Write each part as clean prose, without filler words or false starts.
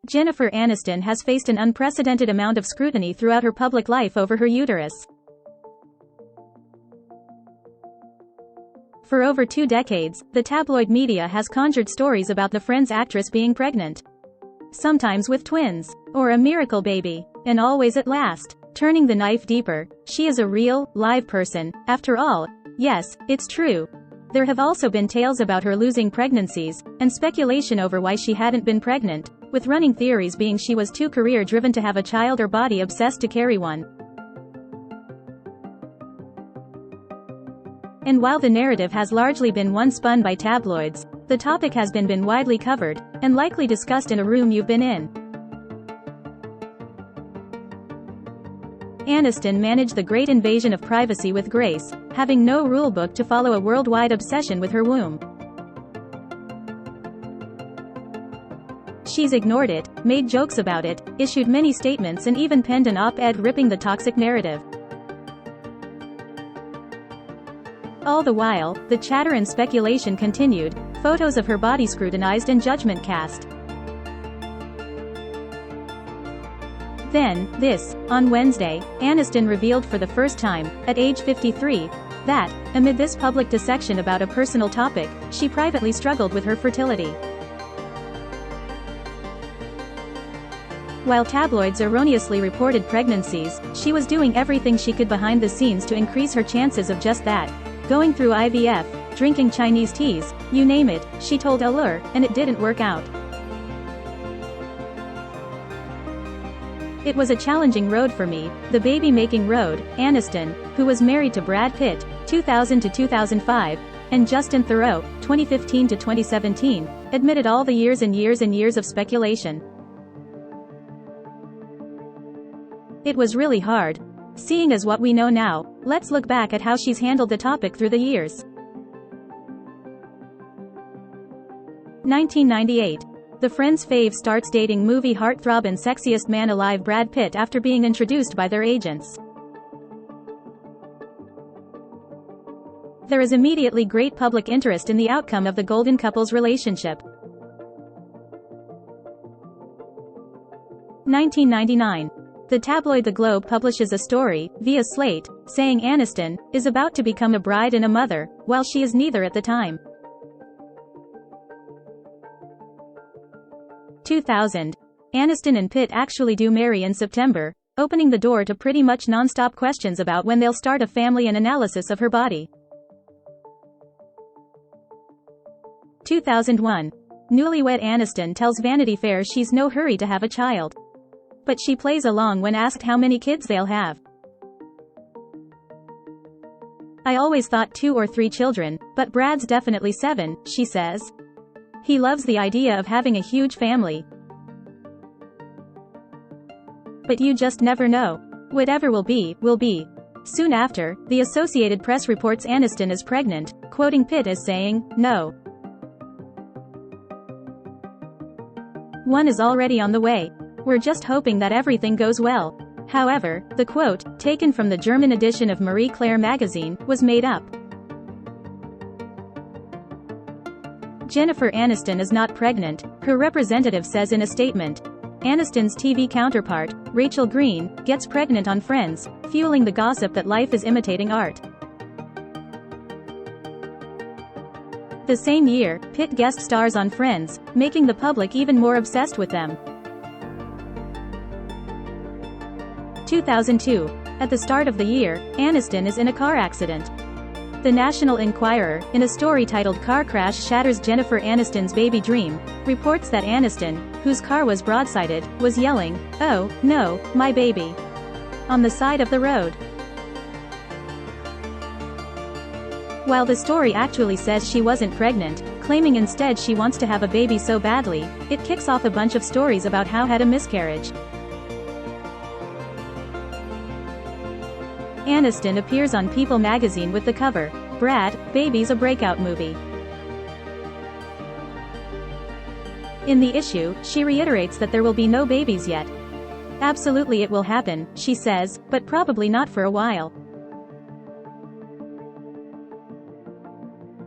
Jennifer Aniston has faced an unprecedented amount of scrutiny throughout her public life over her uterus. For over 2 decades, the tabloid media has conjured stories about the Friends actress being pregnant. Sometimes with twins, or a miracle baby, and always at last. Turning the knife deeper, she is a real, live person, after all. Yes, it's true. There have also been tales about her losing pregnancies, and speculation over why she hadn't been pregnant, with running theories being she was too career-driven to have a child or body-obsessed to carry one. And while the narrative has largely been one spun by tabloids, the topic has been widely covered, and likely discussed in a room you've been in. Aniston managed the great invasion of privacy with grace, having no rulebook to follow a worldwide obsession with her womb. She's ignored it, made jokes about it, issued many statements and even penned an op-ed ripping the toxic narrative. All the while, the chatter and speculation continued, photos of her body scrutinized and judgment cast. Then, on Wednesday, Aniston revealed for the first time, at age 53, that, amid this public dissection about a personal topic, she privately struggled with her fertility. While tabloids erroneously reported pregnancies, she was doing everything she could behind the scenes to increase her chances of just that. Going through IVF, drinking Chinese teas, you name it, she told Allure, and it didn't work out. It was a challenging road for me, the baby-making road. Aniston, who was married to Brad Pitt, 2000 to 2005, and Justin Theroux, 2015 to 2017, admitted all the years and years and years of speculation. It was really hard. Seeing as what we know now, let's look back at how she's handled the topic through the years. 1998. The Friends fave starts dating movie heartthrob and sexiest man alive Brad Pitt after being introduced by their agents. There is immediately great public interest in the outcome of the golden couple's relationship. 1999. The tabloid The Globe publishes a story, via Slate, saying Aniston is about to become a bride and a mother, while she is neither at the time. 2000. Aniston and Pitt actually do marry in September, opening the door to pretty much non-stop questions about when they'll start a family and analysis of her body. 2001. Newlywed Aniston tells Vanity Fair she's no hurry to have a child. But she plays along when asked how many kids they'll have. I always thought 2 or 3 children, but Brad's definitely 7, she says. He loves the idea of having a huge family. But you just never know. Whatever will be, will be. Soon after, the Associated Press reports Aniston is pregnant, quoting Pitt as saying, "No. One is already on the way. We're just hoping that everything goes well." However, the quote, taken from the German edition of Marie Claire magazine, was made up. Jennifer Aniston is not pregnant, her representative says in a statement. Aniston's TV counterpart, Rachel Green, gets pregnant on Friends, fueling the gossip that life is imitating art. The same year, Pitt guest stars on Friends, making the public even more obsessed with them. 2002. At the start of the year, Aniston is in a car accident. The National Enquirer, in a story titled "Car Crash Shatters Jennifer Aniston's Baby Dream," reports that Aniston, whose car was broadsided, was yelling, "Oh, no, my baby," on the side of the road. While the story actually says she wasn't pregnant, claiming instead she wants to have a baby so badly, it kicks off a bunch of stories about how had a miscarriage. Aniston appears on People magazine with the cover, "Brad, Baby's a Breakout Movie." In the issue, she reiterates that there will be no babies yet. Absolutely it will happen, she says, but probably not for a while.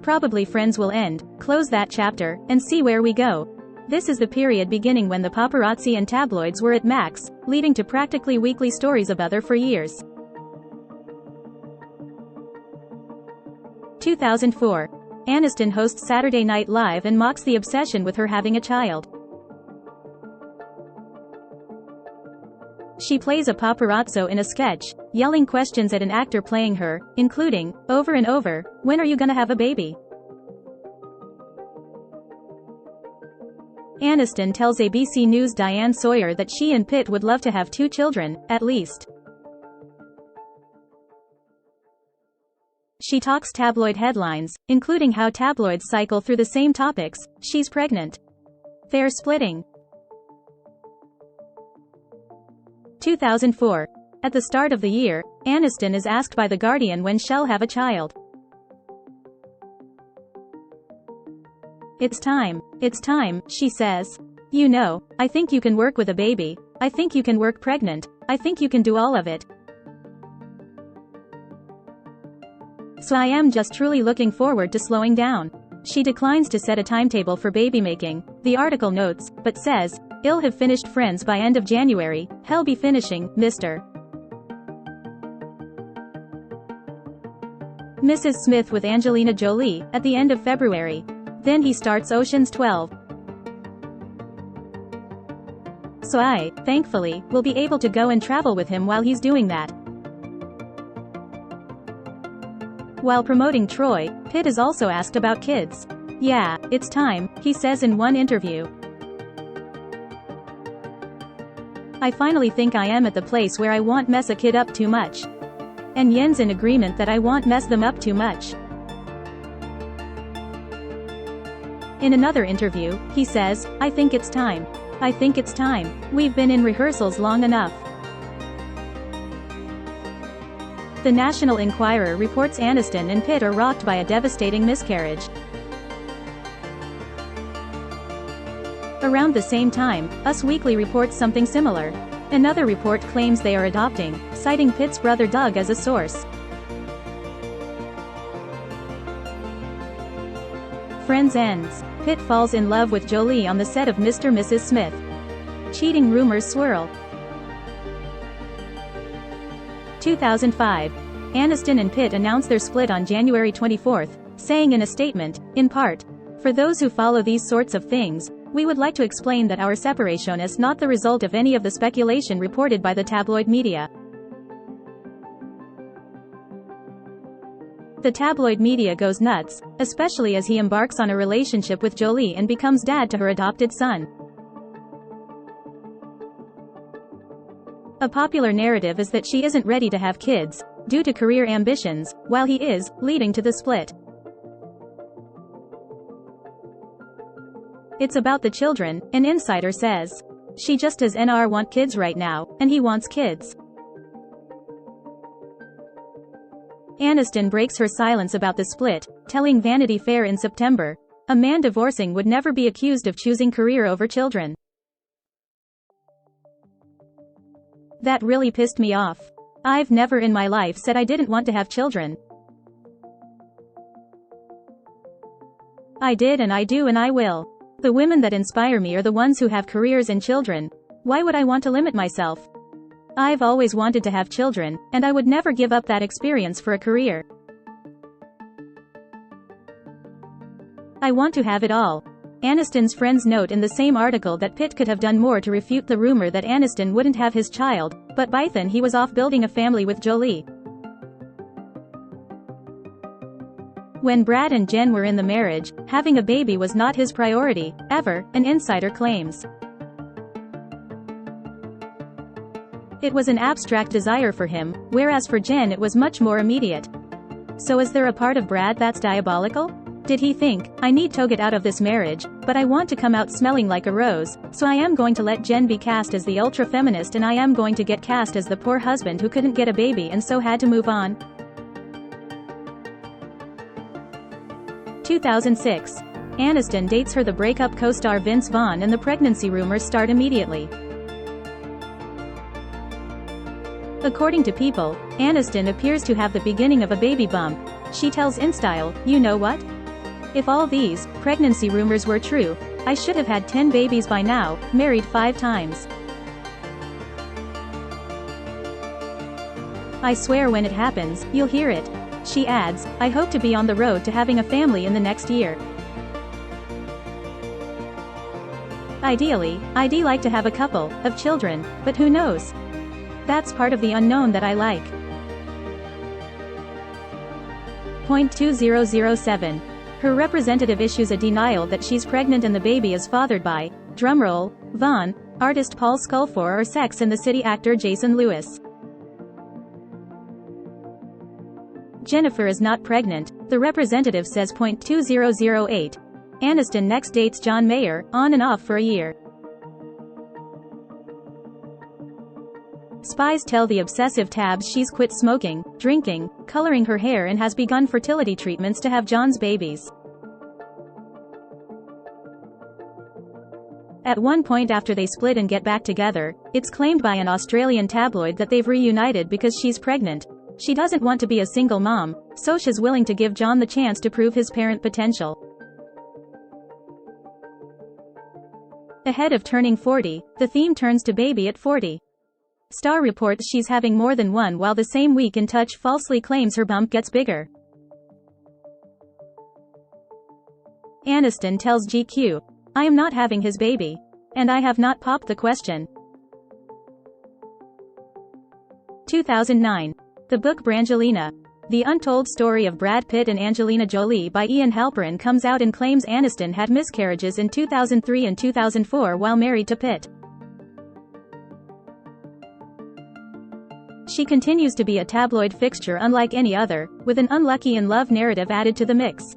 Probably Friends will end, close that chapter, and see where we go. This is the period beginning when the paparazzi and tabloids were at max, leading to practically weekly stories about her for years. 2004. Aniston hosts Saturday Night Live and mocks the obsession with her having a child. She plays a paparazzo in a sketch, yelling questions at an actor playing her, including, over and over, "When are you gonna have a baby?" Aniston tells ABC News' Diane Sawyer that she and Pitt would love to have 2 children, at least. She talks tabloid headlines, including how tabloids cycle through the same topics: she's pregnant, they're splitting. 2004. At the start of the year, Aniston is asked by The Guardian when she'll have a child. It's time, she says. "You know, I think you can work with a baby. I think you can work pregnant. I think you can do all of it. So I am just truly looking forward to slowing down." She declines to set a timetable for baby making, the article notes, but says, "I'll have finished Friends by end of January, hell be finishing, Mr. Mrs. Smith with Angelina Jolie, at the end of February. Then he starts Ocean's 12. So I, thankfully, will be able to go and travel with him while he's doing that." While promoting Troy, Pitt is also asked about kids. "Yeah, it's time," he says in one interview. "I finally think I am at the place where I won't mess a kid up too much. And Yen's in agreement that I won't mess them up too much." In another interview, he says, "I think it's time. I think it's time. We've been in rehearsals long enough." The National Enquirer reports Aniston and Pitt are rocked by a devastating miscarriage. Around the same time, Us Weekly reports something similar. Another report claims they are adopting, citing Pitt's brother Doug as a source. Friends ends. Pitt falls in love with Jolie on the set of Mr. and Mrs. Smith. Cheating rumors swirl. 2005. Aniston and Pitt announce their split on January 24, saying in a statement, in part, "For those who follow these sorts of things, we would like to explain that our separation is not the result of any of the speculation reported by the tabloid media." The tabloid media goes nuts, especially as he embarks on a relationship with Jolie and becomes dad to her adopted son. A popular narrative is that she isn't ready to have kids, due to career ambitions, while he is, leading to the split. "It's about the children," an insider says. "She just does not want kids right now, and he wants kids." Aniston breaks her silence about the split, telling Vanity Fair in September, "A man divorcing would never be accused of choosing career over children. That really pissed me off. I've never in my life said I didn't want to have children. I did and I do and I will. The women that inspire me are the ones who have careers and children. Why would I want to limit myself? I've always wanted to have children, and I would never give up that experience for a career. I want to have it all." Aniston's friends note in the same article that Pitt could have done more to refute the rumor that Aniston wouldn't have his child, but by then he was off building a family with Jolie. When Brad and Jen were in the marriage, having a baby was not his priority, ever, an insider claims. It was an abstract desire for him, whereas for Jen it was much more immediate. So is there a part of Brad that's diabolical? Did he think, "I need to get out of this marriage, but I want to come out smelling like a rose, so I am going to let Jen be cast as the ultra-feminist and I am going to get cast as the poor husband who couldn't get a baby and so had to move on"? 2006. Aniston dates her The Breakup co-star Vince Vaughn and the pregnancy rumors start immediately. According to People, Aniston appears to have the beginning of a baby bump. She tells InStyle, "You know what? If all these pregnancy rumors were true, I should have had 10 babies by now, married 5 times. I swear when it happens, you'll hear it. She adds, I hope to be on the road to having a family in the next year. Ideally, I'd like to have a couple of children, but who knows? That's part of the unknown that I like. Point 2007. Her representative issues a denial that she's pregnant and the baby is fathered by, drumroll, Vaughn, artist Paul Sculfor or Sex and the City actor Jason Lewis. Jennifer is not pregnant, the representative says. Point 2008. Aniston next dates John Mayer, on and off for a year. Spies tell the obsessive tabs she's quit smoking, drinking, coloring her hair and has begun fertility treatments to have John's babies. At one point after they split and get back together, it's claimed by an Australian tabloid that they've reunited because she's pregnant. She doesn't want to be a single mom, so she's willing to give John the chance to prove his parent potential. Ahead of turning 40, the theme turns to baby at 40. Star reports she's having more than one while the same week In Touch falsely claims her bump gets bigger. Aniston tells GQ, I am not having his baby. And I have not popped the question. 2009. The book Brangelina. The Untold Story of Brad Pitt and Angelina Jolie by Ian Halperin comes out and claims Aniston had miscarriages in 2003 and 2004 while married to Pitt. She continues to be a tabloid fixture unlike any other, with an unlucky in love narrative added to the mix.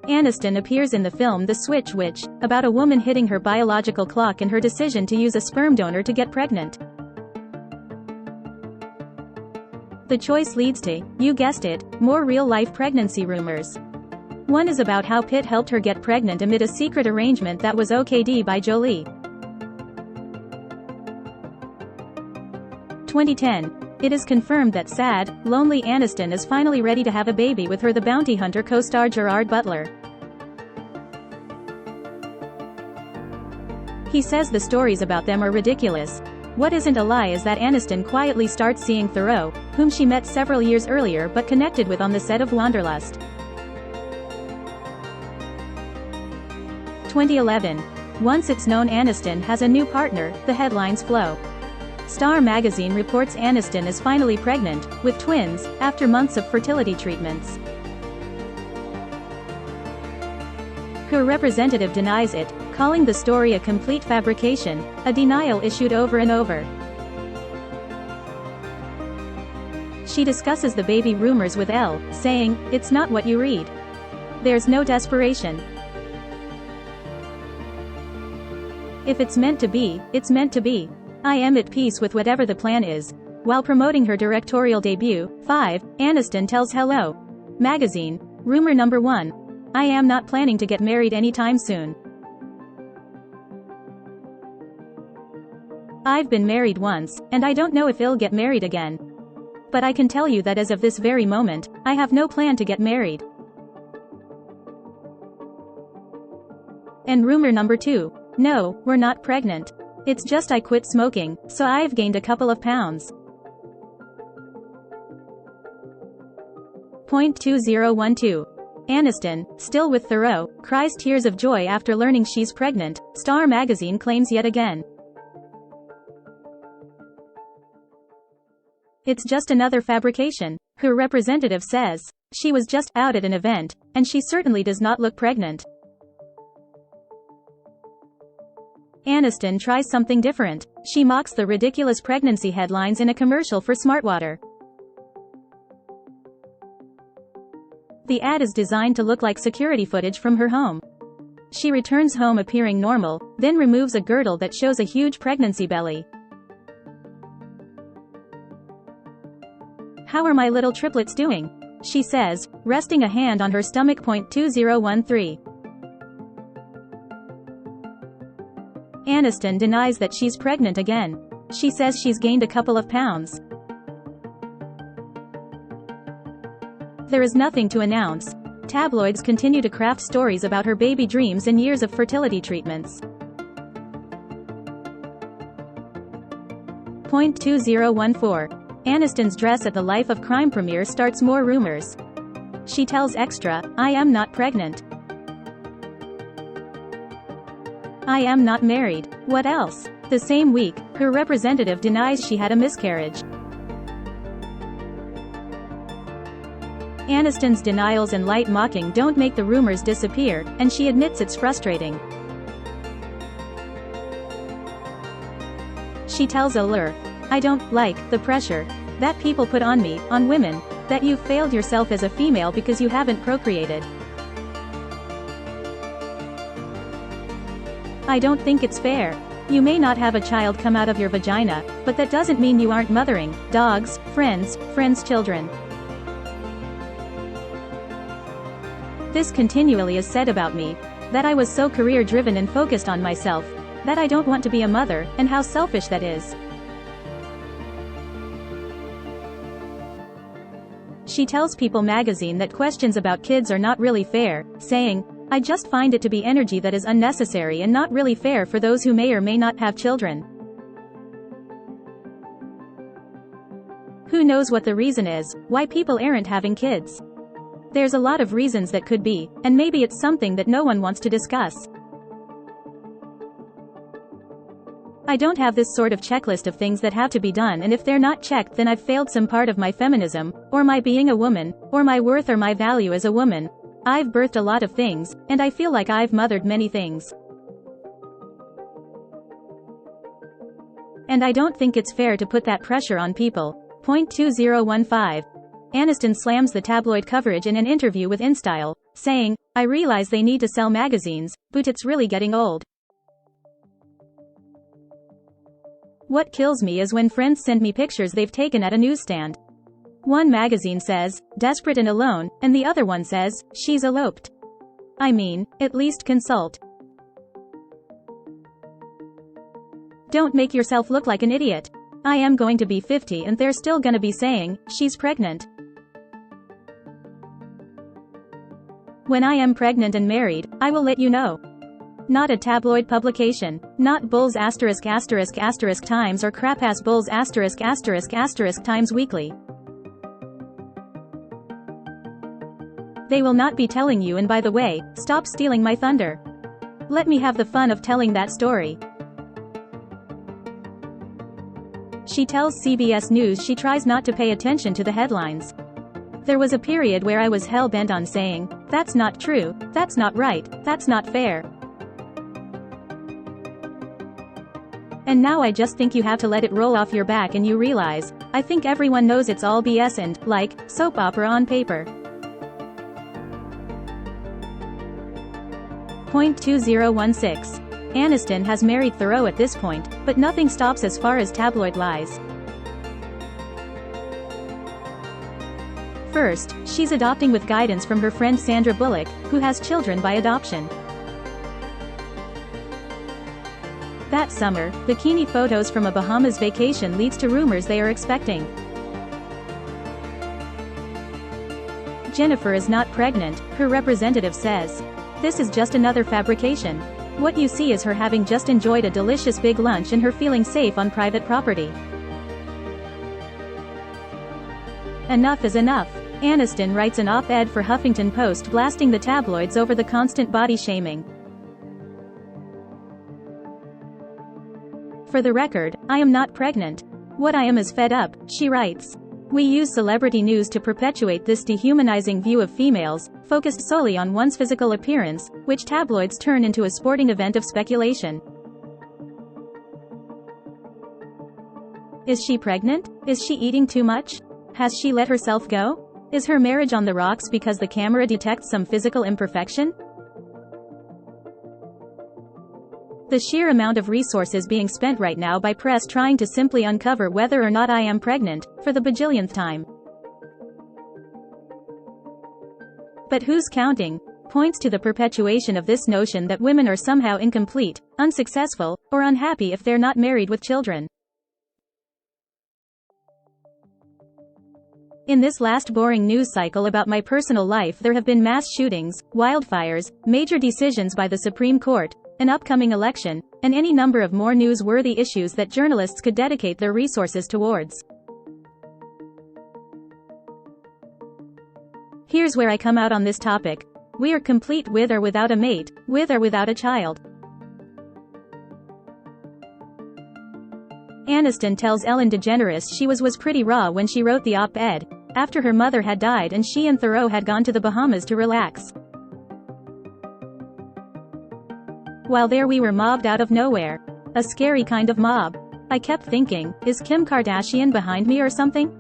Aniston appears in the film The Switch which, about a woman hitting her biological clock and her decision to use a sperm donor to get pregnant. The choice leads to, you guessed it, more real-life pregnancy rumors. One is about how Pitt helped her get pregnant amid a secret arrangement that was okayed by Jolie. 2010. It is confirmed that sad, lonely Aniston is finally ready to have a baby with her The Bounty Hunter co-star Gerard Butler. He says the stories about them are ridiculous. What isn't a lie is that Aniston quietly starts seeing Thoreau, whom she met several years earlier but connected with on the set of Wanderlust. 2011. Once it's known Aniston has a new partner, the headlines flow. Star magazine reports Aniston is finally pregnant, with twins, after months of fertility treatments. Her representative denies it, calling the story a complete fabrication, a denial issued over and over. She discusses the baby rumors with Elle, saying, it's not what you read. There's no desperation. If it's meant to be, it's meant to be. I am at peace with whatever the plan is. While promoting her directorial debut, 5, Aniston tells Hello Magazine, rumor number 1. I am not planning to get married anytime soon. I've been married once, and I don't know if I'll get married again. But I can tell you that as of this very moment, I have no plan to get married. And rumor number 2. No, we're not pregnant. It's just I quit smoking, so I've gained a couple of pounds. Point 2012. Aniston, still with Thoreau, cries tears of joy after learning she's pregnant, Star magazine claims yet again. It's just another fabrication, her representative says. She was just out at an event, and she certainly does not look pregnant. Aniston tries something different. She mocks the ridiculous pregnancy headlines in a commercial for Smartwater. The ad is designed to look like security footage from her home. She returns home appearing normal, then removes a girdle that shows a huge pregnancy belly. How are my little triplets doing? She says, resting a hand on her stomach. Point 2013. Aniston denies that she's pregnant again. She says she's gained a couple of pounds. There is nothing to announce. tabloids continue to craft stories about her baby dreams and years of fertility treatments. Point 2014. Aniston's dress at the Life of Crime premiere starts more rumors. She tells Extra, "I am not pregnant. I am not married. What else?" The same week, her representative denies she had a miscarriage. Aniston's denials and light mocking don't make the rumors disappear, and she admits it's frustrating. She tells Allure, "I don't like the pressure that people put on me, on women, that you've failed yourself as a female because you haven't procreated. I don't think it's fair. You may not have a child come out of your vagina, but that doesn't mean you aren't mothering dogs, friends' children. This continually is said about me, that I was so career-driven and focused on myself, that I don't want to be a mother, and how selfish that is." She tells People magazine that questions about kids are not really fair, saying, "I just find it to be energy that is unnecessary and not really fair for those who may or may not have children. Who knows what the reason is, why people aren't having kids? There's a lot of reasons that could be, and maybe it's something that no one wants to discuss. I don't have this sort of checklist of things that have to be done, and if they're not checked then I've failed some part of my feminism, or my being a woman, or my worth or my value as a woman. I've birthed a lot of things, and I feel like I've mothered many things. And I don't think it's fair to put that pressure on people." Point 2015. Aniston slams the tabloid coverage in an interview with InStyle, saying, "I realize they need to sell magazines, but it's really getting old. What kills me is when friends send me pictures they've taken at a newsstand. One magazine says, 'desperate and alone,' and the other one says, 'she's eloped.' I mean, at least consult. Don't make yourself look like an idiot. I am going to be 50 and they're still gonna be saying, 'she's pregnant.' When I am pregnant and married, I will let you know. Not a tabloid publication. Not Bulls ***** Times or Crapass Bulls **** Times Weekly. They will not be telling you, and by the way, stop stealing my thunder. Let me have the fun of telling that story." She tells CBS News she tries not to pay attention to the headlines. "There was a period where I was hell-bent on saying, 'That's not true, that's not right, that's not fair.' And now I just think you have to let it roll off your back and you realize, I think everyone knows it's all BS and, like, soap opera on paper." Point 2016. Aniston has married Thoreau at this point, but nothing stops as far as tabloid lies. First, she's adopting with guidance from her friend Sandra Bullock, who has children by adoption. That summer, bikini photos from a Bahamas vacation leads to rumors they are expecting. Jennifer is not pregnant, her representative says. "This is just another fabrication. What you see is her having just enjoyed a delicious big lunch and her feeling safe on private property. Enough is enough." Aniston writes an op-ed for Huffington Post blasting the tabloids over the constant body shaming. "For the record, I am not pregnant. What I am is fed up," she writes. "We use celebrity news to perpetuate this dehumanizing view of females, focused solely on one's physical appearance, which tabloids turn into a sporting event of speculation." Is she pregnant? Is she eating too much? Has she let herself go? Is her marriage on the rocks because the camera detects some physical imperfection? The sheer amount of resources being spent right now by press trying to simply uncover whether or not I am pregnant, for the bajillionth time. But who's counting? Points to the perpetuation of this notion that women are somehow incomplete, unsuccessful, or unhappy if they're not married with children. In this last boring news cycle about my personal life, there have been mass shootings, wildfires, major decisions by the Supreme Court, an upcoming election, and any number of more newsworthy issues that journalists could dedicate their resources towards. Here's where I come out on this topic. We are complete with or without a mate, with or without a child. Aniston tells Ellen DeGeneres she was pretty raw when she wrote the op-ed, after her mother had died and she and Thoreau had gone to the Bahamas to relax. While there we were mobbed out of nowhere. A scary kind of mob. I kept thinking, is Kim Kardashian behind me or something?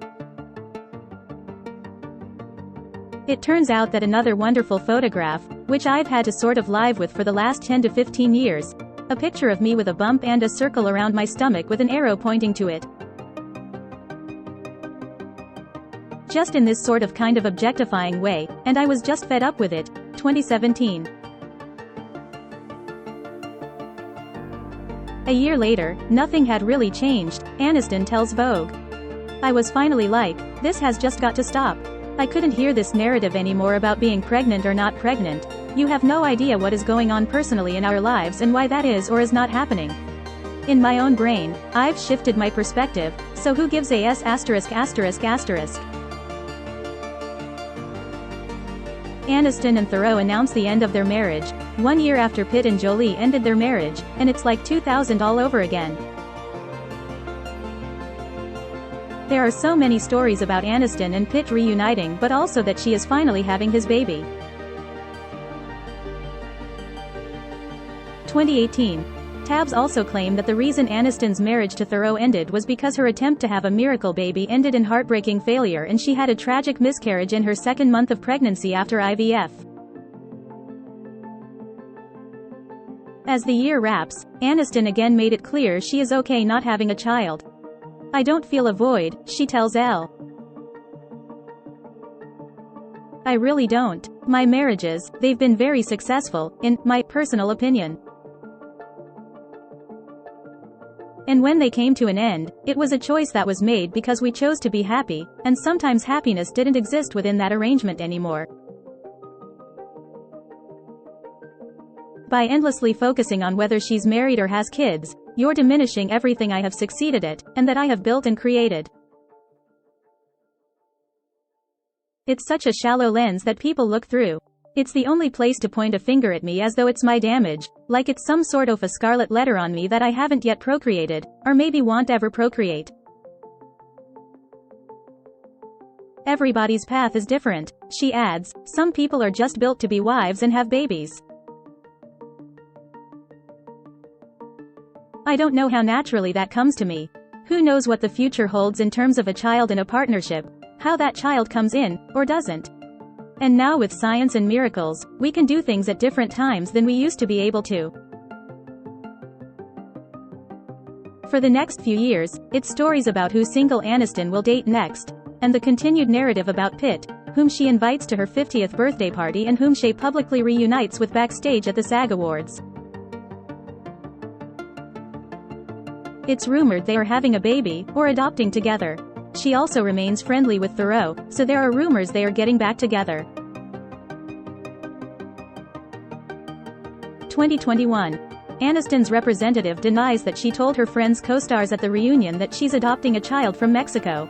It turns out that another wonderful photograph, which I've had to sort of live with for the last 10 to 15 years, a picture of me with a bump and a circle around my stomach with an arrow pointing to it. Just in this sort of kind of objectifying way, and I was just fed up with it. 2017. A year later, nothing had really changed, Aniston tells Vogue. I was finally like, this has just got to stop. I couldn't hear this narrative anymore about being pregnant or not pregnant. You have no idea what is going on personally in our lives and why that is or is not happening. In my own brain, I've shifted my perspective, so who gives a s********. Aniston and Thoreau announced the end of their marriage, 1 year after Pitt and Jolie ended their marriage, and it's like 2000 all over again. There are so many stories about Aniston and Pitt reuniting, but also that she is finally having his baby. 2018. Tabs also claim that the reason Aniston's marriage to Thoreau ended was because her attempt to have a miracle baby ended in heartbreaking failure and she had a tragic miscarriage in her second month of pregnancy after IVF. As the year wraps, Aniston again made it clear she is okay not having a child. I don't feel a void, she tells Elle. I really don't. My marriages, they've been very successful, in my personal opinion. And when they came to an end, it was a choice that was made because we chose to be happy, and sometimes happiness didn't exist within that arrangement anymore. By endlessly focusing on whether she's married or has kids, you're diminishing everything I have succeeded at, and that I have built and created. It's such a shallow lens that people look through. It's the only place to point a finger at me as though it's my damage, like it's some sort of a scarlet letter on me that I haven't yet procreated, or maybe won't ever procreate. Everybody's path is different, she adds. Some people are just built to be wives and have babies. I don't know how naturally that comes to me. Who knows what the future holds in terms of a child in a partnership, how that child comes in, or doesn't. And now with science and miracles, we can do things at different times than we used to be able to. For the next few years, it's stories about who single Aniston will date next, and the continued narrative about Pitt, whom she invites to her 50th birthday party and whom she publicly reunites with backstage at the SAG Awards. It's rumored they are having a baby, or adopting together. She also remains friendly with Thoreau, so there are rumors they are getting back together. 2021. Aniston's representative denies that she told her friends co-stars at the reunion that she's adopting a child from Mexico.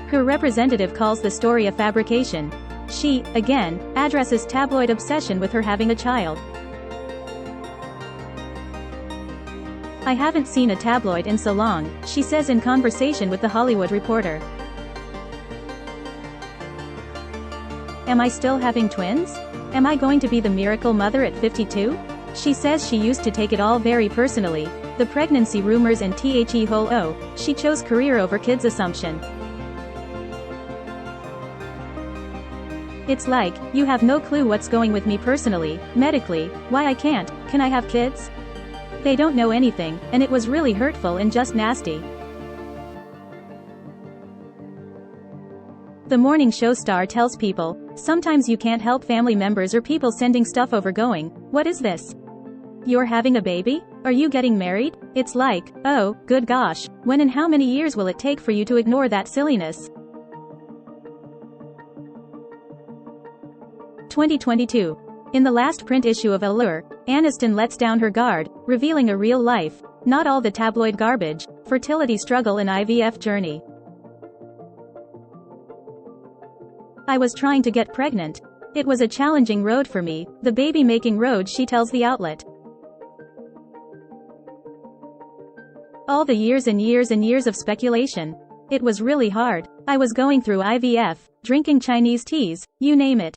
Her representative calls the story a fabrication. She, again, addresses tabloid obsession with her having a child. I haven't seen a tabloid in so long, she says in conversation with The Hollywood Reporter. Am I still having twins? Am I going to be the miracle mother at 52? She says she used to take it all very personally, the pregnancy rumors and she chose career over kids assumption. It's like, you have no clue what's going with me personally, medically, why I can't, can I have kids? They don't know anything, and it was really hurtful and just nasty. The morning show star tells People, sometimes you can't help family members or people sending stuff over going, what is this? You're having a baby? Are you getting married? It's like, oh, good gosh, when and how many years will it take for you to ignore that silliness? 2022. In the last print issue of Allure, Aniston lets down her guard, revealing a real life, not all the tabloid garbage, fertility struggle and IVF journey. I was trying to get pregnant. It was a challenging road for me, the baby-making road, she tells the outlet. All the years and years and years of speculation. It was really hard. I was going through IVF, drinking Chinese teas, you name it.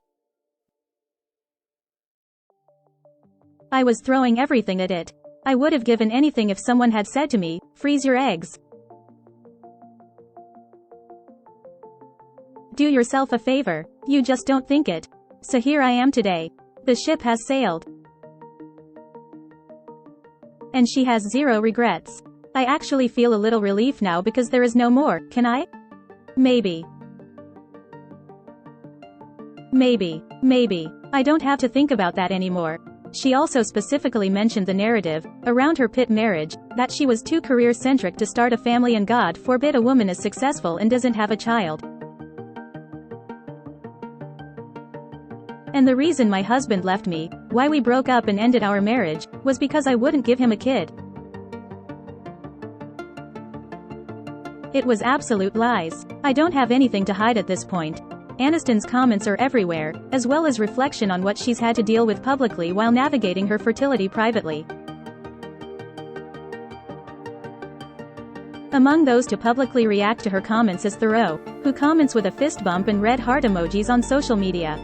I was throwing everything at it. I would have given anything if someone had said to me, freeze your eggs. Do yourself a favor. You just don't think it. So here I am today. The ship has sailed. And she has zero regrets. I actually feel a little relief now because there is no more, can I? Maybe. Maybe. I don't have to think about that anymore. She also specifically mentioned the narrative, around her Pitt marriage, that she was too career-centric to start a family and God forbid a woman is successful and doesn't have a child. And the reason my husband left me, why we broke up and ended our marriage, was because I wouldn't give him a kid. It was absolute lies. I don't have anything to hide at this point. Aniston's comments are everywhere, as well as reflection on what she's had to deal with publicly while navigating her fertility privately. Among those to publicly react to her comments is Thoreau, who comments with a fist bump and red heart emojis on social media.